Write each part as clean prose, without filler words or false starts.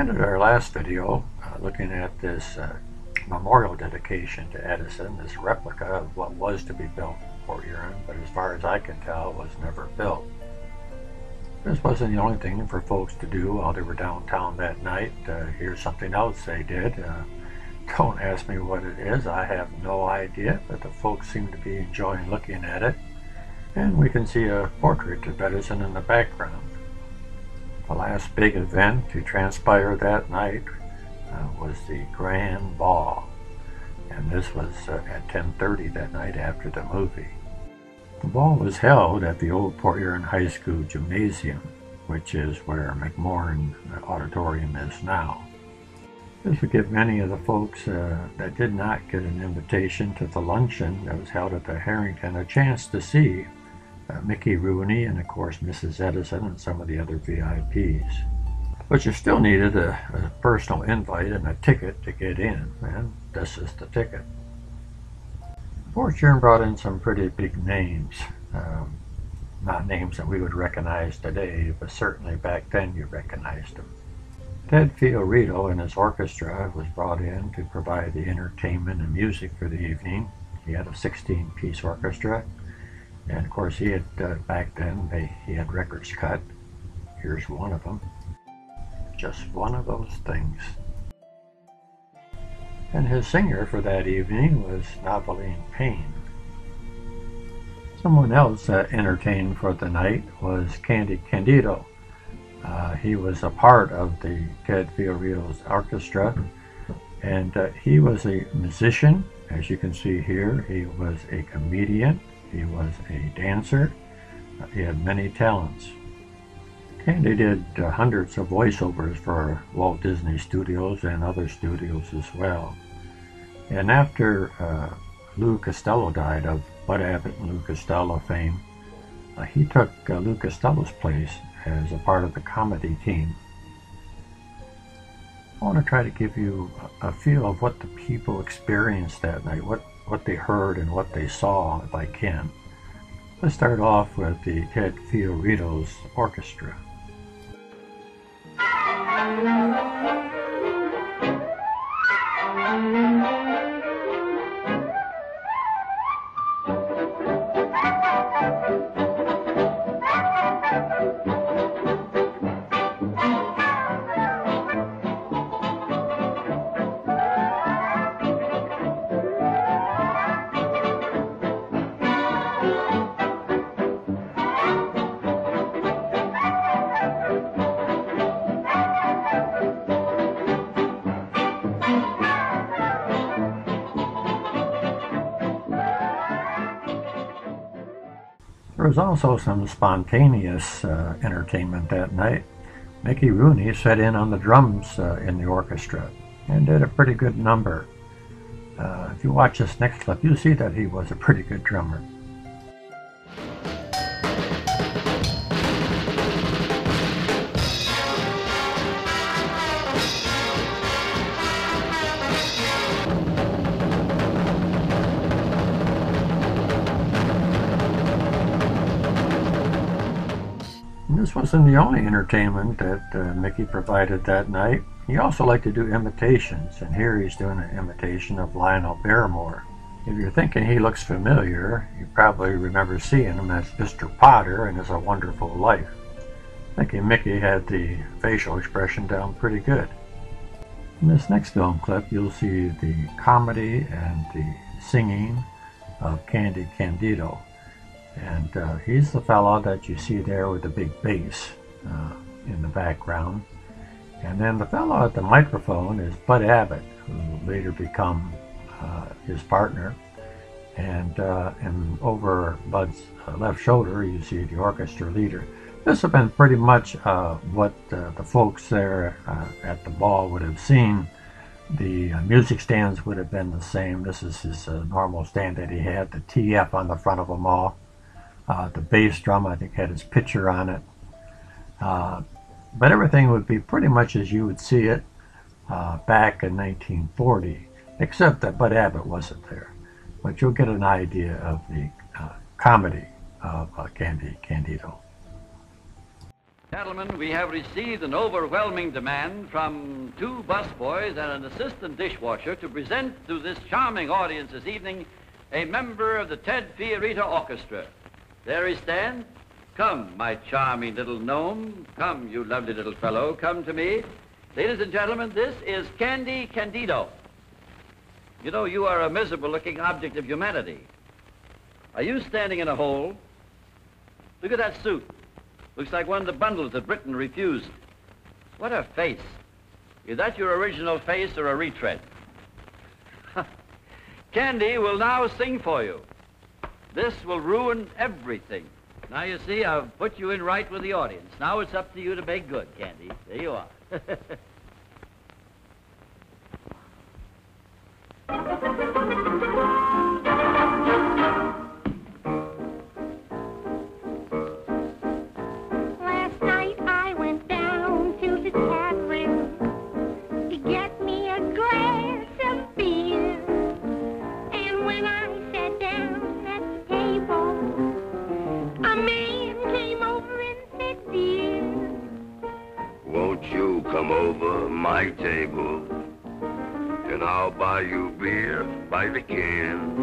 ended our last video looking at this memorial dedication to Edison, this replica of what was to be built in Port Huron, but as far as I can tell, was never built. This wasn't the only thing for folks to do while they were downtown that night. Here's something else they did. Don't ask me what it is, I have no idea, but the folks seem to be enjoying looking at it. And we can see a portrait of Edison in the background. The last big event to transpire that night was the grand ball. And this was at 10:30 that night after the movie. The ball was held at the old Port Huron High School Gymnasium, which is where McMorran Auditorium is now. This would give many of the folks that did not get an invitation to the luncheon that was held at the Harrington a chance to see Mickey Rooney and of course Mrs. Edison and some of the other VIPs. But you still needed a personal invite and a ticket to get in, and this is the ticket. Port Huron brought in some pretty big names, not names that we would recognize today, but certainly back then you recognized them. Ted Fiorito and his orchestra was brought in to provide the entertainment and music for the evening. He had a 16-piece orchestra, and of course he had, back then, he had records cut. Here's one of them. Just one of those things. And his singer for that evening was Noveline Payne. Someone else that entertained for the night was Candy Candido. He was a part of the Ted Fiorito's orchestra, and he was a musician, as you can see here. He was a comedian, he was a dancer, he had many talents. Candy did hundreds of voiceovers for Walt Disney Studios and other studios as well. And after Lou Costello died of Bud Abbott and Lou Costello fame, he took Lou Costello's place as a part of the comedy team. I want to try to give you a feel of what the people experienced that night, what they heard and what they saw, if I can. Let's start off with the Ted Fiorito's orchestra. There was also some spontaneous entertainment that night. Mickey Rooney sat in on the drums in the orchestra and did a pretty good number. If you watch this next clip, you'll see that he was a pretty good drummer. This wasn't the only entertainment that Mickey provided that night. He also liked to do imitations, and here he's doing an imitation of Lionel Barrymore. If you're thinking he looks familiar, you probably remember seeing him as Mr. Potter in It's a Wonderful Life. I think Mickey had the facial expression down pretty good. In this next film clip, you'll see the comedy and the singing of Candy Candido. And he's the fellow that you see there with the big bass in the background. And then the fellow at the microphone is Bud Abbott, who will later become his partner. And over Bud's left shoulder, you see the orchestra leader. This would have been pretty much what the folks there at the ball would have seen. The music stands would have been the same. This is his normal stand that he had, the TF on the front of them all. The bass drum, I think, had his picture on it. But everything would be pretty much as you would see it back in 1940, except that Bud Abbott wasn't there. But you'll get an idea of the comedy of Candy Candido. Gentlemen, we have received an overwhelming demand from 2 busboys and an assistant dishwasher to present to this charming audience this evening a member of the Ted Fiorita Orchestra. There he stands. Come, my charming little gnome. Come, you lovely little fellow. Come to me. Ladies and gentlemen, this is Candy Candido. You know, you are a miserable-looking object of humanity. Are you standing in a hole? Look at that suit. Looks like one of the bundles that Britain refused. What a face. Is that your original face or a retread? Candy will now sing for you. This will ruin everything. Now, you see, I've put you in right with the audience. Now it's up to you to make good, Candy. There you are. Last night I went down to the tap room to get me a glass of beer. And when I sat down at the table, a man came over and said, "Dear, won't you come over my table, and I'll buy you beer by the can."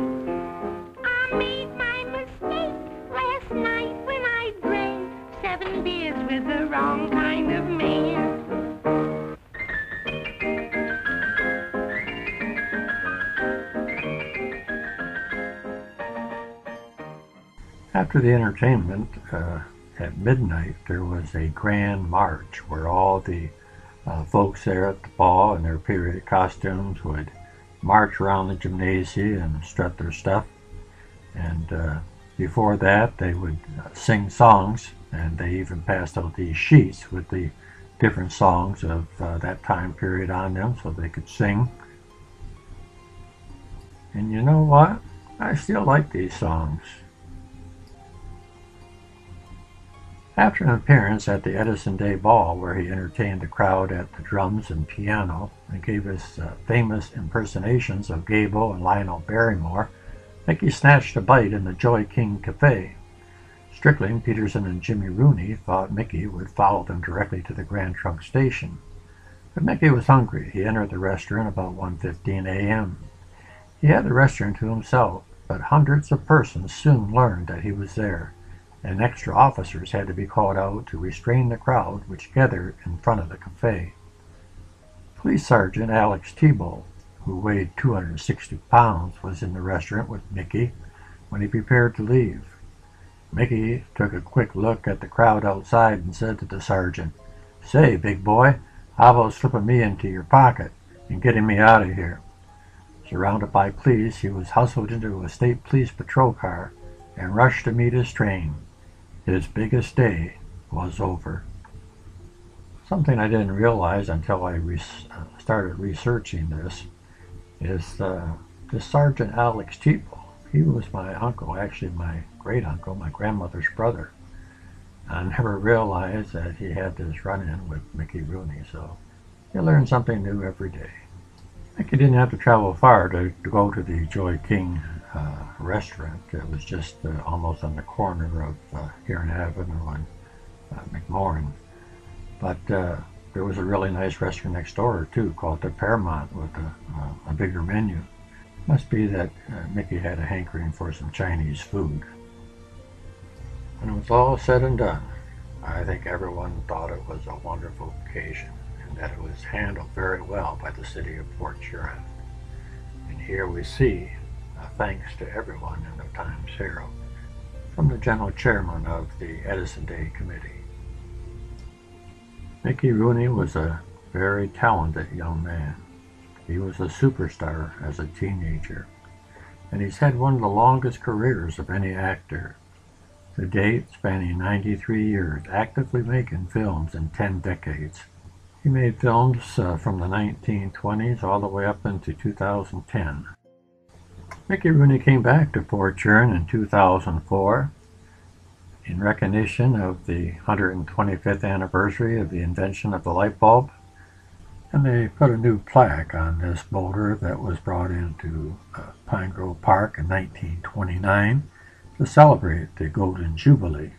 I made my mistake last night when I drank 7 beers with the wrong kind of man." After the entertainment, at midnight, there was a grand march where all the folks there at the ball in their period costumes would march around the gymnasium and strut their stuff. And before that, they would sing songs, and they even passed out these sheets with the different songs of that time period on them so they could sing. And you know what? I still like these songs. After an appearance at the Edison Day Ball, where he entertained the crowd at the drums and piano and gave his famous impersonations of Gable and Lionel Barrymore, Mickey snatched a bite in the Joy King Cafe. Strickland, Peterson, and Jimmy Rooney thought Mickey would follow them directly to the Grand Trunk station. But Mickey was hungry. He entered the restaurant about 1:15 a.m. He had the restaurant to himself, but hundreds of persons soon learned that he was there, and extra officers had to be called out to restrain the crowd which gathered in front of the cafe. Police Sergeant Alex Tebow, who weighed 260 pounds, was in the restaurant with Mickey when he prepared to leave. Mickey took a quick look at the crowd outside and said to the sergeant, "Say, big boy, how about slipping me into your pocket and getting me out of here?" Surrounded by police, he was hustled into a state police patrol car and rushed to meet his train. His biggest day was over. Something I didn't realize until I started researching this is this Sergeant Alex Tebow. He was my uncle, actually my great uncle, my grandmother's brother. I never realized that he had this run-in with Mickey Rooney, so you learn something new every day. Mickey didn't have to travel far to go to the Joy King restaurant. It was just almost on the corner of Huron Avenue and McMorran. But there was a really nice restaurant next door too, called the Paramount, with a bigger menu. Must be that Mickey had a hankering for some Chinese food. When it was all said and done, I think everyone thought it was a wonderful occasion, and that it was handled very well by the city of Port Huron. And here we see, thanks to everyone in the Times Herald, from the general chairman of the Edison Day Committee. Mickey Rooney was a very talented young man. He was a superstar as a teenager, and he's had one of the longest careers of any actor, to date spanning 93 years, actively making films in 10 decades. He made films from the 1920s all the way up into 2010. Mickey Rooney came back to Port Huron in 2004 in recognition of the 125th anniversary of the invention of the light bulb, and they put a new plaque on this boulder that was brought into Pine Grove Park in 1929 to celebrate the Golden Jubilee.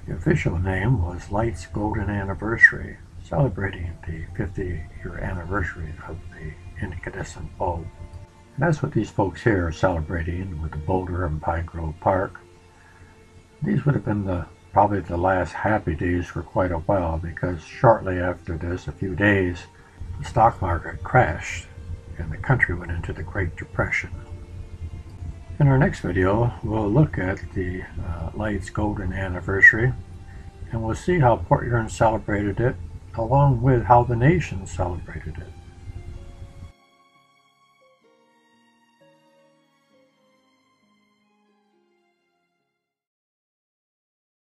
The official name was Light's Golden Anniversary, celebrating the 50-year anniversary of the incandescent bulb. And that's what these folks here are celebrating with the Boulder and Pine Grove Park. These would have been probably the last happy days for quite a while, because shortly after this, a few days, the stock market crashed and the country went into the Great Depression. In our next video, we'll look at the Light's Golden Anniversary, and we'll see how Port Huron celebrated it, along with how the nation celebrated it.